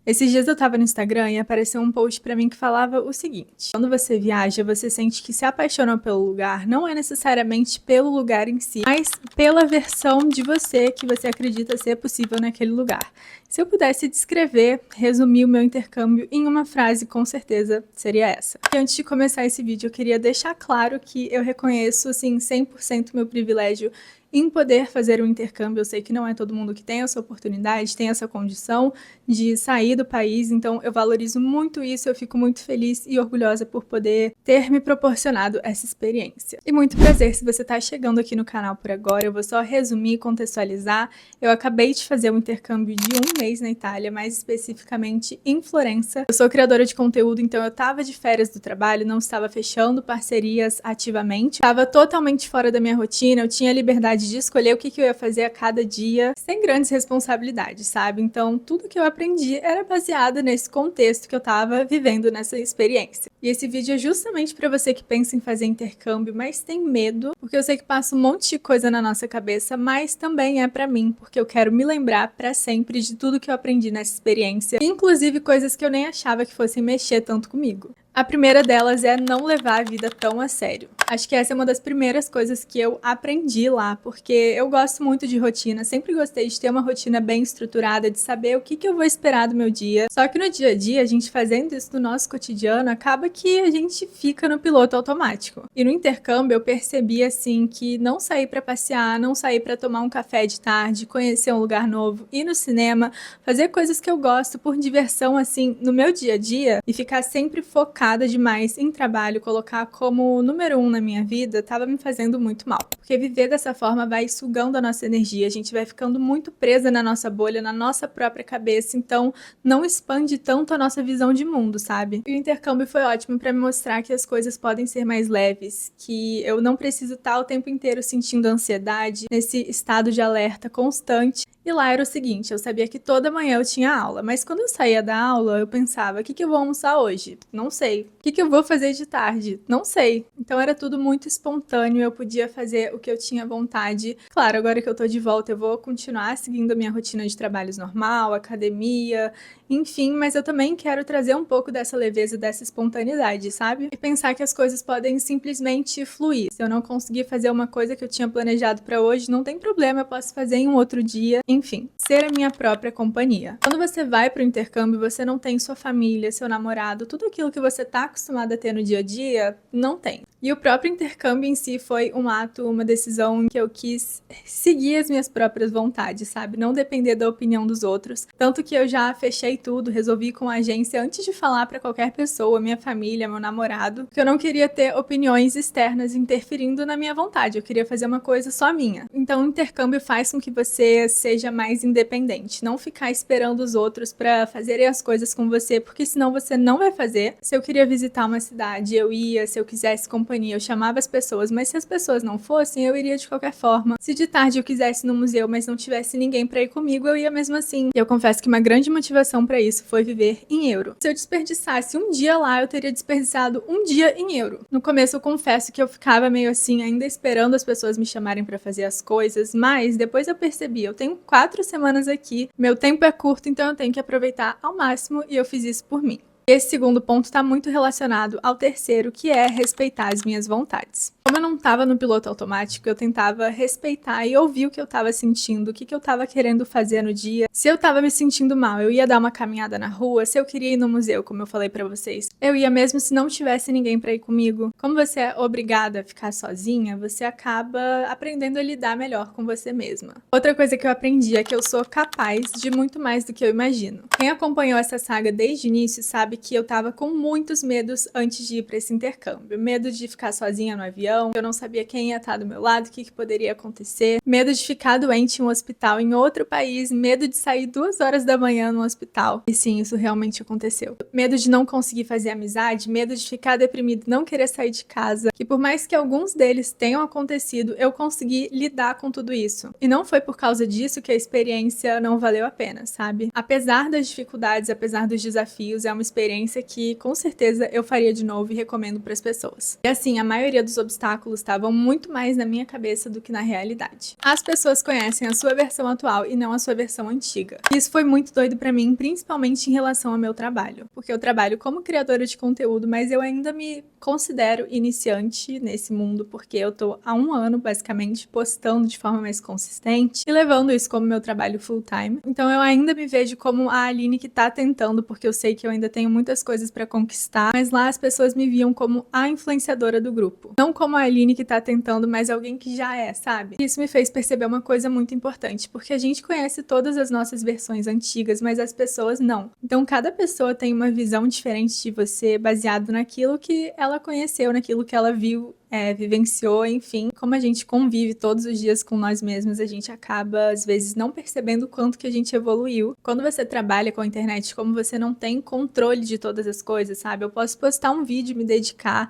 Esses dias eu tava no Instagram e apareceu um post pra mim que falava o seguinte: quando você viaja, você sente que se apaixonou pelo lugar, não é necessariamente pelo lugar em si, mas pela versão de você que você acredita ser possível naquele lugar. Se eu pudesse descrever, resumir o meu intercâmbio em uma frase, com certeza seria essa. E antes de começar esse vídeo, eu queria deixar claro que eu reconheço, assim, 100% meu privilégio em poder fazer um intercâmbio. Eu sei que não é todo mundo que tem essa oportunidade, tem essa condição de sair do país, então eu valorizo muito isso, eu fico muito feliz e orgulhosa por poder ter me proporcionado essa experiência. E muito prazer se você está chegando aqui no canal por agora. Eu vou só resumir e contextualizar. Eu acabei de fazer um intercâmbio de 1 mês na Itália, mais especificamente em Florença. Eu sou criadora de conteúdo, então eu estava de férias do trabalho, não estava fechando parcerias ativamente, estava totalmente fora da minha rotina, eu tinha liberdade de escolher o que eu ia fazer a cada dia, sem grandes responsabilidades, sabe? Então, tudo que eu aprendi era baseado nesse contexto que eu tava vivendo nessa experiência. E esse vídeo é justamente para você que pensa em fazer intercâmbio, mas tem medo, porque eu sei que passa um monte de coisa na nossa cabeça, mas também é para mim, porque eu quero me lembrar para sempre de tudo que eu aprendi nessa experiência, inclusive coisas que eu nem achava que fossem mexer tanto comigo. A primeira delas é não levar a vida tão a sério. Acho que essa é uma das primeiras coisas que eu aprendi lá, porque eu gosto muito de rotina, sempre gostei de ter uma rotina bem estruturada, de saber o que eu vou esperar do meu dia. Só que no dia a dia, a gente fazendo isso no nosso cotidiano, acaba que a gente fica no piloto automático. E no intercâmbio eu percebi assim que não sair para passear, não sair para tomar um café de tarde, conhecer um lugar novo, ir no cinema, fazer coisas que eu gosto por diversão assim no meu dia a dia e ficar sempre focada demais em trabalho, colocar como número 1 na minha vida, tava me fazendo muito mal. Porque viver dessa forma vai sugando a nossa energia, a gente vai ficando muito presa na nossa bolha, na nossa própria cabeça, então não expande tanto a nossa visão de mundo, sabe? E o intercâmbio foi ótimo para me mostrar que as coisas podem ser mais leves, que eu não preciso estar o tempo inteiro sentindo ansiedade, nesse estado de alerta constante. E lá era o seguinte, eu sabia que toda manhã eu tinha aula, mas quando eu saía da aula, eu pensava, o que eu vou almoçar hoje? Não sei. O que eu vou fazer de tarde? Não sei. Então era tudo muito espontâneo, eu podia fazer o que eu tinha vontade. Claro, agora que eu tô de volta, eu vou continuar seguindo a minha rotina de trabalhos normal, academia, enfim, mas eu também quero trazer um pouco dessa leveza, dessa espontaneidade, sabe? E pensar que as coisas podem simplesmente fluir. Se eu não conseguir fazer uma coisa que eu tinha planejado pra hoje, não tem problema, eu posso fazer em um outro dia. Enfim, ser a minha própria companhia. Quando você vai para o intercâmbio, você não tem sua família, seu namorado, tudo aquilo que você tá acostumado a ter no dia a dia, não tem. E o próprio intercâmbio em si foi um ato, uma decisão em que eu quis seguir as minhas próprias vontades, sabe? Não depender da opinião dos outros. Tanto que eu já fechei tudo, resolvi com a agência antes de falar para qualquer pessoa, minha família, meu namorado, que eu não queria ter opiniões externas interferindo na minha vontade. Eu queria fazer uma coisa só minha. Então o intercâmbio faz com que você seja mais independente, não ficar esperando os outros para fazerem as coisas com você, porque senão você não vai fazer. Se eu queria visitar uma cidade, eu ia, se eu quisesse companhia, eu chamava as pessoas, mas se as pessoas não fossem, eu iria de qualquer forma. Se de tarde eu quisesse ir no museu, mas não tivesse ninguém para ir comigo, eu ia mesmo assim. E eu confesso que uma grande motivação para isso foi viver em euro. Se eu desperdiçasse um dia lá, eu teria desperdiçado um dia em euro. No começo eu confesso que eu ficava meio assim, ainda esperando as pessoas me chamarem para fazer as coisas, mas depois eu percebi, eu tenho 4 semanas aqui, meu tempo é curto, então eu tenho que aproveitar ao máximo e eu fiz isso por mim. Esse segundo ponto está muito relacionado ao terceiro, que é respeitar as minhas vontades. Como eu não estava no piloto automático, eu tentava respeitar e ouvir o que eu estava sentindo, o que eu estava querendo fazer no dia. Se eu estava me sentindo mal, eu ia dar uma caminhada na rua. Se eu queria ir no museu, como eu falei para vocês, eu ia mesmo se não tivesse ninguém para ir comigo. Como você é obrigada a ficar sozinha, você acaba aprendendo a lidar melhor com você mesma. Outra coisa que eu aprendi é que eu sou capaz de muito mais do que eu imagino. Quem acompanhou essa saga desde o início sabe que eu tava com muitos medos antes de ir para esse intercâmbio. Medo de ficar sozinha no avião, eu não sabia quem ia estar do meu lado, o que poderia acontecer. Medo de ficar doente em um hospital em outro país, medo de sair 2 horas da manhã no hospital. E sim, isso realmente aconteceu. Medo de não conseguir fazer amizade, medo de ficar deprimido, não querer sair de casa. Que por mais que alguns deles tenham acontecido, eu consegui lidar com tudo isso. E não foi por causa disso que a experiência não valeu a pena, sabe? Apesar das dificuldades, apesar dos desafios, é uma experiência experiência que com certeza eu faria de novo e recomendo para as pessoas. E assim, a maioria dos obstáculos estavam muito mais na minha cabeça do que na realidade. As pessoas conhecem a sua versão atual e não a sua versão antiga. Isso foi muito doido para mim, principalmente em relação ao meu trabalho, porque eu trabalho como criadora de conteúdo, mas eu ainda me considero iniciante nesse mundo, porque eu tô há 1 ano, basicamente, postando de forma mais consistente e levando isso como meu trabalho full time. Então eu ainda me vejo como a Aline que tá tentando, porque eu sei que eu ainda tenho muitas coisas pra conquistar, mas lá as pessoas me viam como a influenciadora do grupo. Não como a Aline que tá tentando, mas alguém que já é, sabe? Isso me fez perceber uma coisa muito importante, porque a gente conhece todas as nossas versões antigas, mas as pessoas não. Então cada pessoa tem uma visão diferente de você, baseado naquilo que ela conheceu, naquilo que ela viu, vivenciou, enfim. Como a gente convive todos os dias com nós mesmos, a gente acaba, às vezes, não percebendo o quanto que a gente evoluiu. Quando você trabalha com a internet, como você não tem controle de todas as coisas, sabe? Eu posso postar um vídeo, me dedicar,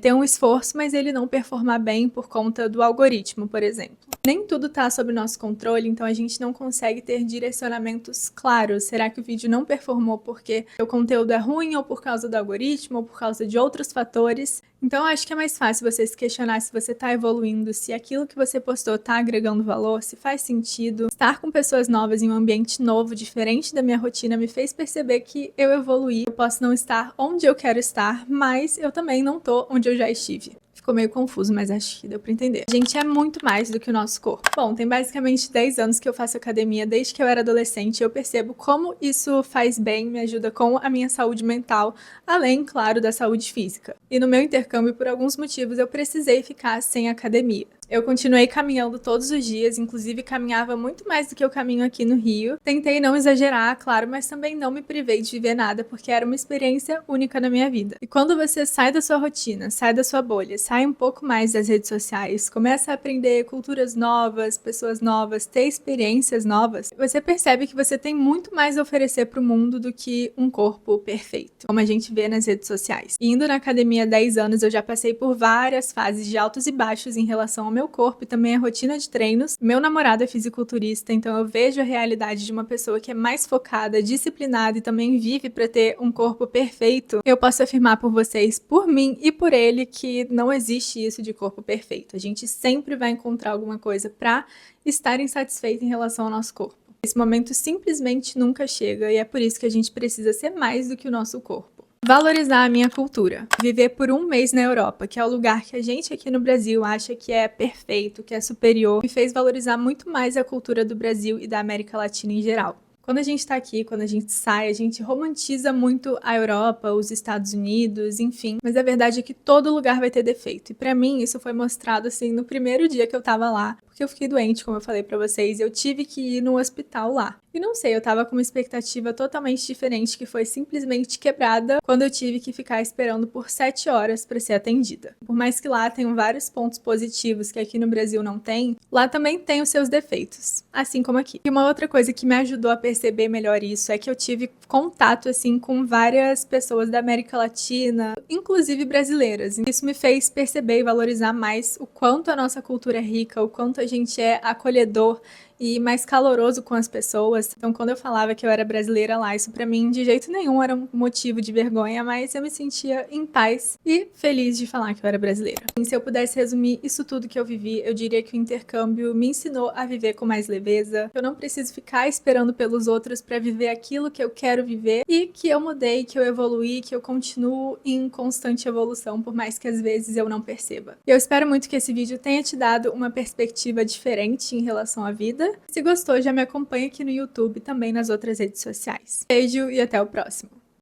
ter um esforço, mas ele não performar bem por conta do algoritmo, por exemplo. Nem tudo tá sob nosso controle, então a gente não consegue ter direcionamentos claros. Será que o vídeo não performou porque o conteúdo é ruim, ou por causa do algoritmo, ou por causa de outros fatores? Então eu acho que é mais fácil você se questionar se você tá evoluindo, se aquilo que você postou tá agregando valor, se faz sentido. Estar com pessoas novas em um ambiente novo, diferente da minha rotina, me fez perceber que eu evoluí. Eu posso não estar onde eu quero estar, mas eu também não tô onde eu já estive. Ficou meio confuso, mas acho que deu pra entender. A gente é muito mais do que o nosso corpo. Bom, tem basicamente 10 anos que eu faço academia, desde que eu era adolescente. Eu percebo como isso faz bem, me ajuda com a minha saúde mental, além, claro, da saúde física. E no meu intercâmbio, por alguns motivos, eu precisei ficar sem academia. Eu continuei caminhando todos os dias, inclusive caminhava muito mais do que eu caminho aqui no Rio. Tentei não exagerar, claro, mas também não me privei de viver nada, porque era uma experiência única na minha vida. E quando você sai da sua rotina, sai da sua bolha, sai um pouco mais das redes sociais, começa a aprender culturas novas, pessoas novas, ter experiências novas, você percebe que você tem muito mais a oferecer para o mundo do que um corpo perfeito, como a gente vê nas redes sociais. E indo na academia há 10 anos, eu já passei por várias fases de altos e baixos em relação ao meu corpo e também a rotina de treinos. Meu namorado é fisiculturista, então eu vejo a realidade de uma pessoa que é mais focada, disciplinada e também vive para ter um corpo perfeito. Eu posso afirmar por vocês, por mim e por ele, que não existe isso de corpo perfeito. A gente sempre vai encontrar alguma coisa para estar insatisfeito em relação ao nosso corpo. Esse momento simplesmente nunca chega e é por isso que a gente precisa ser mais do que o nosso corpo. Valorizar a minha cultura. Viver por 1 mês na Europa, que é o lugar que a gente aqui no Brasil acha que é perfeito, que é superior, me fez valorizar muito mais a cultura do Brasil e da América Latina em geral. Quando a gente tá aqui, quando a gente sai, a gente romantiza muito a Europa, os Estados Unidos, enfim. Mas a verdade é que todo lugar vai ter defeito. E pra mim, isso foi mostrado, assim, no primeiro dia que eu tava lá. Porque eu fiquei doente, como eu falei pra vocês, e eu tive que ir no hospital lá. E não sei, eu tava com uma expectativa totalmente diferente, que foi simplesmente quebrada quando eu tive que ficar esperando por 7 horas pra ser atendida. Por mais que lá tenham vários pontos positivos que aqui no Brasil não tem, lá também tem os seus defeitos, assim como aqui. E uma outra coisa que me ajudou a perceber melhor isso é que eu tive contato, assim, com várias pessoas da América Latina, inclusive brasileiras. E isso me fez perceber e valorizar mais o quanto a nossa cultura é rica, o quanto a gente é acolhedor e mais caloroso com as pessoas. Então, quando eu falava que eu era brasileira lá, isso pra mim de jeito nenhum era um motivo de vergonha, mas eu me sentia em paz e feliz de falar que eu era brasileira. E se eu pudesse resumir isso tudo que eu vivi, eu diria que o intercâmbio me ensinou a viver com mais leveza. Eu não preciso ficar esperando pelos outros pra viver aquilo que eu quero viver e que eu mudei, que eu evoluí, que eu continuo em constante evolução, por mais que às vezes eu não perceba. Eu espero muito que esse vídeo tenha te dado uma perspectiva diferente em relação à vida. Se gostou, já me acompanha aqui no YouTube e também nas outras redes sociais. Beijo e até o próximo!